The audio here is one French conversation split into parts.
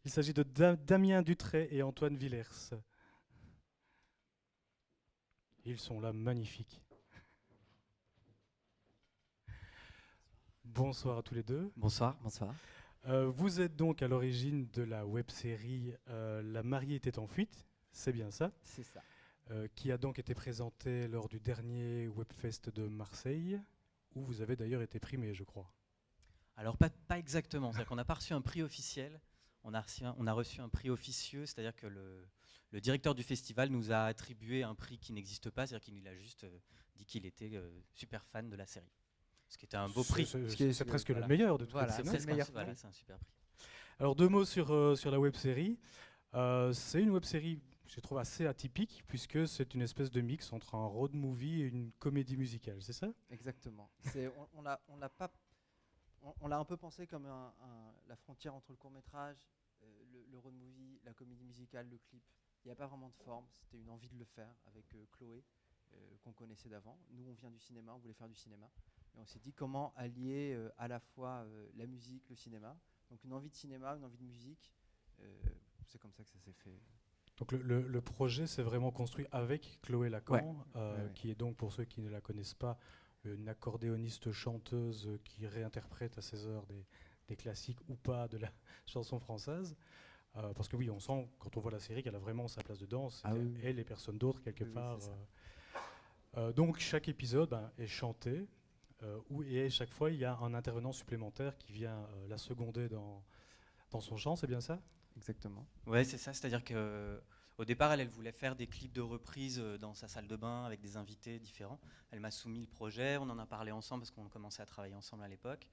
Il s'agit de Damien Dutré et Antoine Villers. Ils sont là, magnifiques. Bonsoir à tous les deux. Bonsoir. Bonsoir. Vous êtes donc à l'origine de la web-série La mariée était en fuite, c'est bien ça, C'est ça. qui a donc été présentée lors du dernier Webfest de Marseille, où vous avez d'ailleurs été primé, je crois. Alors pas exactement, c'est-à-dire qu'on n'a pas reçu un prix officiel, on a reçu un prix officieux, c'est-à-dire que le directeur du festival nous a attribué un prix qui n'existe pas, c'est-à-dire qu'il nous a juste dit qu'il était super fan de la série. Ce qui était un beau prix. C'est presque voilà. le meilleur de tout Voilà, cas. c'est le meilleur prix. Voilà, c'est un super prix. Alors deux mots sur la web-série. C'est une web-série, je trouve, assez atypique, puisque c'est une espèce de mix entre un road movie et une comédie musicale, c'est ça? Exactement. On l'a un peu pensé comme la frontière entre le court-métrage, le road movie, la comédie musicale, le clip. Il n'y a pas vraiment de forme, c'était une envie de le faire avec Chloé, qu'on connaissait d'avant. Nous, on vient du cinéma, on voulait faire du cinéma. Et on s'est dit comment allier à la fois la musique, le cinéma. Donc une envie de cinéma, une envie de musique. C'est comme ça que ça s'est fait. Donc le projet s'est vraiment construit avec Chloé Lacan, Ouais. qui est donc, pour ceux qui ne la connaissent pas, une accordéoniste chanteuse qui réinterprète à ses heures des classiques ou pas de la chanson française. Parce que oui, on sent, quand on voit la série, qu'elle a vraiment sa place dedans. C'est Oui. elle et personne d'autre, quelque Oui, part. c'est ça. Donc chaque épisode est chanté, et chaque fois, il y a un intervenant supplémentaire qui vient la seconder dans son chant, c'est bien ça? Exactement. Ouais, c'est ça, c'est-à-dire que au départ, elle voulait faire des clips de reprise dans sa salle de bain avec des invités différents. Elle m'a soumis le projet, on en a parlé ensemble parce qu'on commençait à travailler ensemble à l'époque.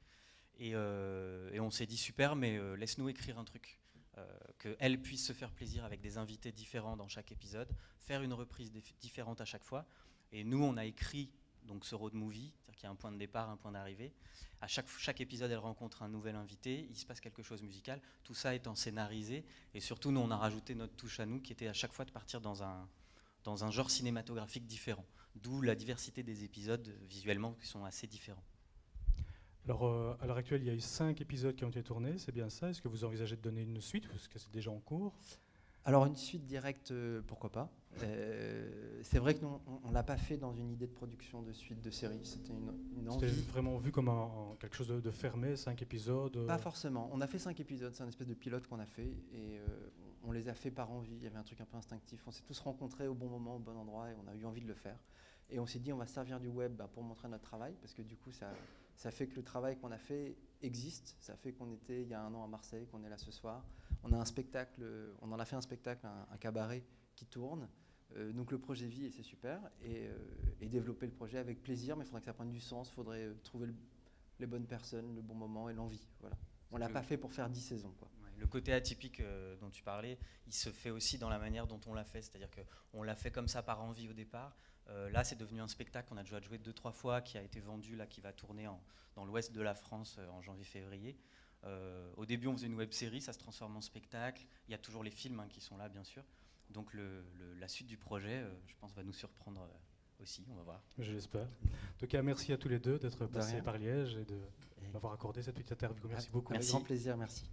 Et on s'est dit super, mais laisse-nous écrire un truc. Qu'elle puisse se faire plaisir avec des invités différents dans chaque épisode, faire une reprise différente à chaque fois. Et nous, on a écrit donc ce road movie, c'est-à-dire qu'il y a un point de départ, un point d'arrivée. À chaque épisode, elle rencontre un nouvel invité, il se passe quelque chose musical, tout ça étant scénarisé. Et surtout, nous, on a rajouté notre touche à nous, qui était à chaque fois de partir dans un genre cinématographique différent. D'où la diversité des épisodes visuellement qui sont assez différents. Alors, à l'heure actuelle, il y a eu 5 épisodes qui ont été tournés, c'est bien ça? Est-ce que vous envisagez de donner une suite, parce que c'est déjà en cours? Alors une suite directe, pourquoi pas. C'est vrai que nous, on ne l'a pas fait dans une idée de production de suite de série. C'était une C'était envie. vraiment vu comme quelque chose de fermé, 5 épisodes? Pas forcément. On a fait 5 épisodes, c'est un espèce de pilote qu'on a fait. Et on les a fait par envie. Il y avait un truc un peu instinctif. On s'est tous rencontrés au bon moment, au bon endroit. Et on a eu envie de le faire. Et on s'est dit, on va servir du web pour montrer notre travail. Parce que du coup, ça fait que le travail qu'on a fait existe. Ça fait qu'on était il y a un an à Marseille, qu'on est là ce soir. On a un spectacle, on en a fait un spectacle, un cabaret qui tourne. Donc le projet vit et c'est super. Et développer le projet avec plaisir, mais il faudrait que ça prenne du sens. Il faudrait trouver les bonnes personnes, le bon moment et l'envie. Voilà. On ne l'a pas fait pour faire 10 saisons, quoi. Ouais, le côté atypique dont tu parlais, il se fait aussi dans la manière dont on l'a fait. C'est-à-dire qu'on l'a fait comme ça par envie au départ. Là, c'est devenu un spectacle qu'on a déjà joué 2-3 fois, qui a été vendu, là, qui va tourner dans l'ouest de la France en janvier-février. Au début, on faisait une web-série, ça se transforme en spectacle. Il y a toujours les films qui sont là, bien sûr. Donc la suite du projet, je pense, va nous surprendre aussi, on va voir. Je l'espère. En tout cas, merci à tous les deux d'être passés rien. par Liège et de m'avoir accordé cette petite interview. Merci beaucoup. Avec Merci. grand plaisir, merci.